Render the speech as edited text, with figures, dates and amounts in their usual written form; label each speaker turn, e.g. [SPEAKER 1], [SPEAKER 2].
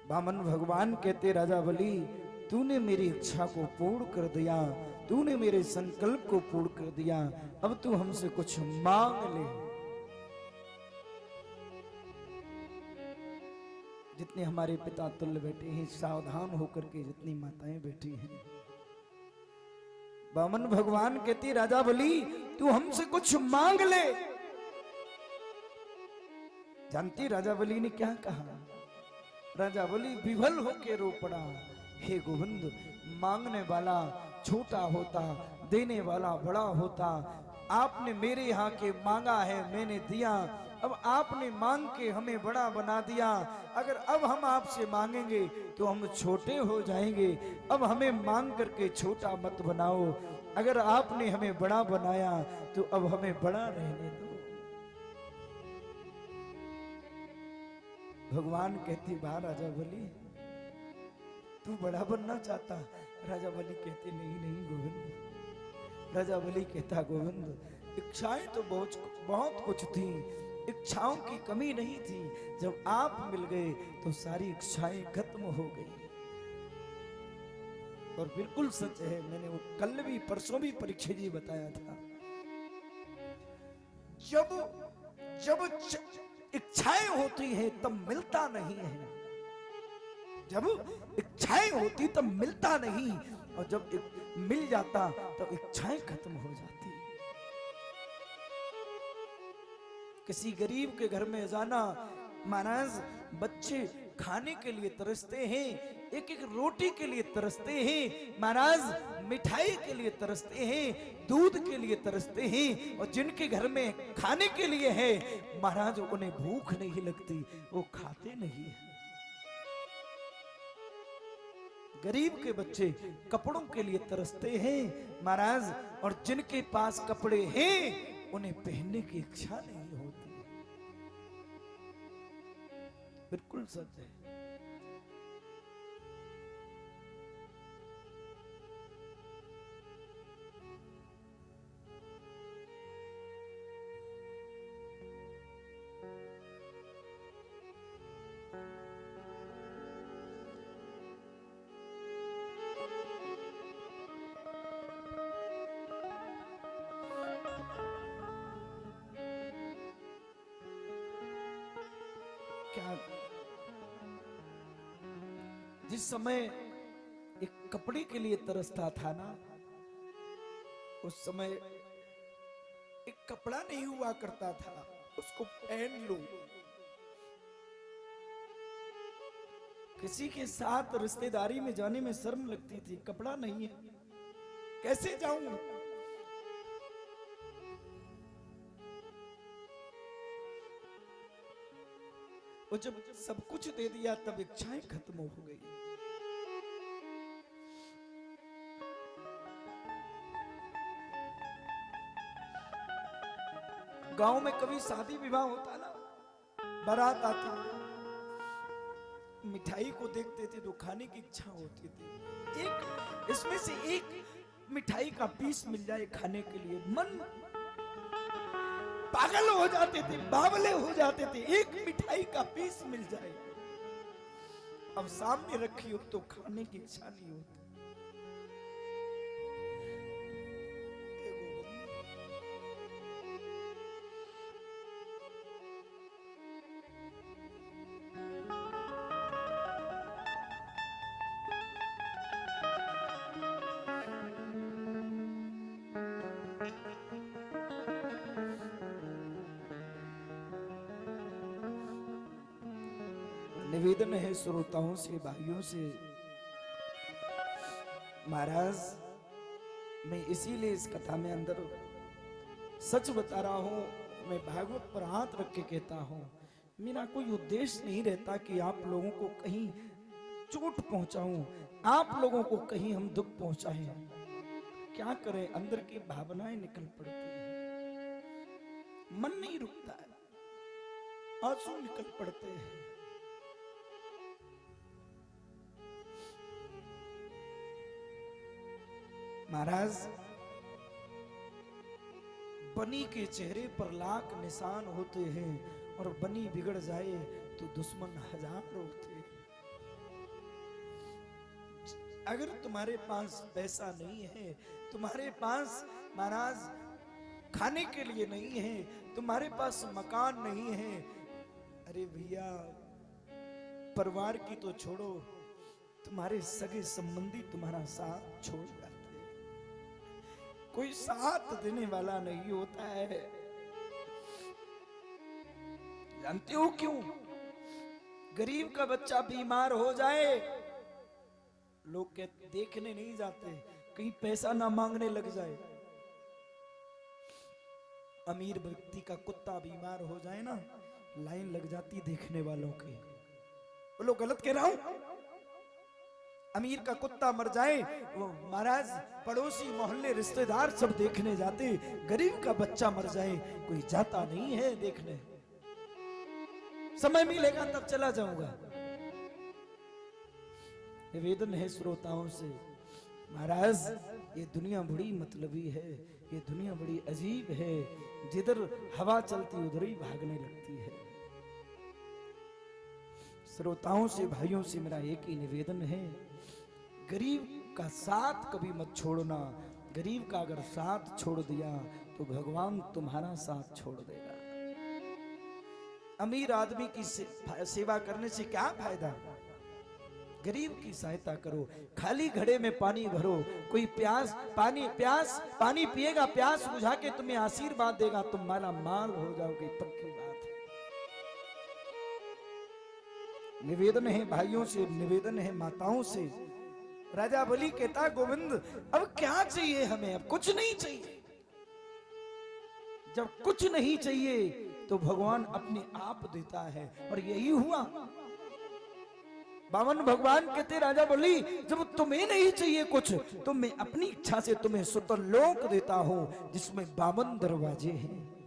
[SPEAKER 1] वामन भगवान कहते राजा बलि तूने मेरी इच्छा को पूर्ण कर दिया, तूने मेरे संकल्प को पूर्ण कर दिया, अब तू हमसे कुछ मांग ले। जितने हमारे पिता तुल्य बैठे हैं, सावधान होकर के जितनी माताएं बैठी हैं, वामन भगवान कहती राजा बलि तू हमसे कुछ मांग ले। जानती राजा बलि ने क्या कहा? राजा बलि विभल होके रो पड़ा, हे गोविंद, मांगने वाला छोटा होता, देने वाला बड़ा होता। आपने मेरे यहाँ के मांगा है, मैंने दिया, अब आपने मांग के हमें बड़ा बना दिया। अगर अब हम आपसे मांगेंगे तो हम छोटे हो जाएंगे, अब हमें मांग करके छोटा मत बनाओ। अगर आपने हमें बड़ा बनाया तो अब हमें बड़ा रहने दो। भगवान कहती वाह राजा बलि, तू बड़ा बनना चाहता? राजा बलि कहते नहीं नहीं गोविंद। राजा बलि कहता गोविंद इच्छाएं तो बहुत कुछ थी, इच्छाओं की कमी नहीं थी, जब आप मिल गए तो सारी इच्छाएं खत्म हो गई। और बिल्कुल सच है, मैंने वो कल भी परसों भी परीक्षा जी बताया था, जब इच्छाएं होती हैं तब मिलता नहीं है, जब इच्छाएं होती तब मिलता नहीं, और जब मिल जाता तो इच्छाएं खत्म हो जाती। किसी गरीब के घर में जाना, महाराज बच्चे खाने के लिए तरसते हैं, एक एक रोटी के लिए तरसते हैं, महाराज मिठाई के लिए तरसते हैं, दूध के लिए तरसते हैं, और जिनके घर में खाने के लिए है महाराज उन्हें भूख नहीं लगती, वो खाते नहीं है। गरीब के बच्चे कपड़ों के लिए तरसते हैं महाराज, और जिनके पास कपड़े हैं उन्हें पहनने की इच्छा नहीं होती। बिल्कुल सच है। क्या जिस समय एक कपड़े के लिए तरसता था ना, उस समय एक कपड़ा नहीं हुआ करता था, उसको पहन लो। किसी के साथ रिश्तेदारी में जाने में शर्म लगती थी, कपड़ा नहीं है कैसे जाऊं। और जब सब कुछ दे दिया तब इच्छाएं खत्म हो गई। गांव में कभी शादी विवाह होता ना, बारात आती, मिठाई को देखते थे तो खाने की इच्छा होती थी, एक इसमें से एक मिठाई का पीस मिल जाए खाने के लिए मन पागल हो जाते थे, बावले हो जाते थे, एक मिठाई का पीस मिल जाए। अब सामने रखी हो तो खाने की इच्छा नहीं होती। निवेदन है श्रोताओं से, भाइयों से, महाराज मैं इसीलिए इस कथा में अंदर सच बता रहा हूं, मैं भागवत पर हाथ रख के कहता हूं, मेरा कोई उद्देश्य नहीं रहता कि आप लोगों को कहीं चोट पहुंचाऊं, आप लोगों को कहीं हम दुख पहुंचाएं। क्या करें, अंदर की भावनाएं निकल पड़ती हैं, मन नहीं रुकता है, आंसू निकल पड़ते हैं। महाराज बनी के चेहरे पर लाख निशान होते हैं, और बनी बिगड़ जाए तो दुश्मन हजार होते हैं। अगर तुम्हारे पास पैसा नहीं है, तुम्हारे पास महाराज खाने के लिए नहीं है, तुम्हारे पास मकान नहीं है, अरे भैया परिवार की तो छोड़ो, तुम्हारे सगे संबंधी तुम्हारा साथ छोड़ जाते हैं। कोई साथ देने वाला नहीं होता है। जानते हो क्यों? गरीब का बच्चा बीमार हो जाए, लोग देखने नहीं जाते, कहीं पैसा ना मांगने लग जाए। अमीर व्यक्ति का कुत्ता बीमार हो जाए ना, लाइन लग जाती देखने वालों की। बोलो गलत कह रहा हूं? अमीर का कुत्ता मर जाए, वो महाराज पड़ोसी मोहल्ले रिश्तेदार सब देखने जाते। गरीब का बच्चा मर जाए, कोई जाता नहीं है देखने। समय मिलेगा तब चला जाऊंगा। निवेदन है श्रोताओं से, महाराज ये दुनिया बड़ी मतलबी है, ये दुनिया बड़ी अजीब है, जिधर हवा चलती उधर ही भागने लगती है। श्रोताओं से, भाइयों से मेरा एक ही निवेदन है, गरीब का साथ कभी मत छोड़ना। गरीब का अगर साथ छोड़ दिया तो भगवान तुम्हारा साथ छोड़ देगा। अमीर आदमी की सेवा करने से क्या फायदा? गरीब की सहायता करो। खाली घड़े में पानी भरो, कोई पानी पिएगा, प्यास बुझा के तुम्हें आशीर्वाद देगा, तुम माला माल हो जाओगे, पक्की बात है। निवेदन है भाइयों से, निवेदन है माताओं से। राजा बलि कहता, गोविंद अब क्या चाहिए हमें? अब कुछ नहीं चाहिए। जब कुछ नहीं चाहिए तो भगवान अपने आप देता है, और यही हुआ। बामन भगवान कहते, राजा बलि जब तुम्हें नहीं चाहिए कुछ, तो मैं अपनी इच्छा से तुम्हें सुतलोक देता हूं, जिसमें 52 दरवाजे हैं।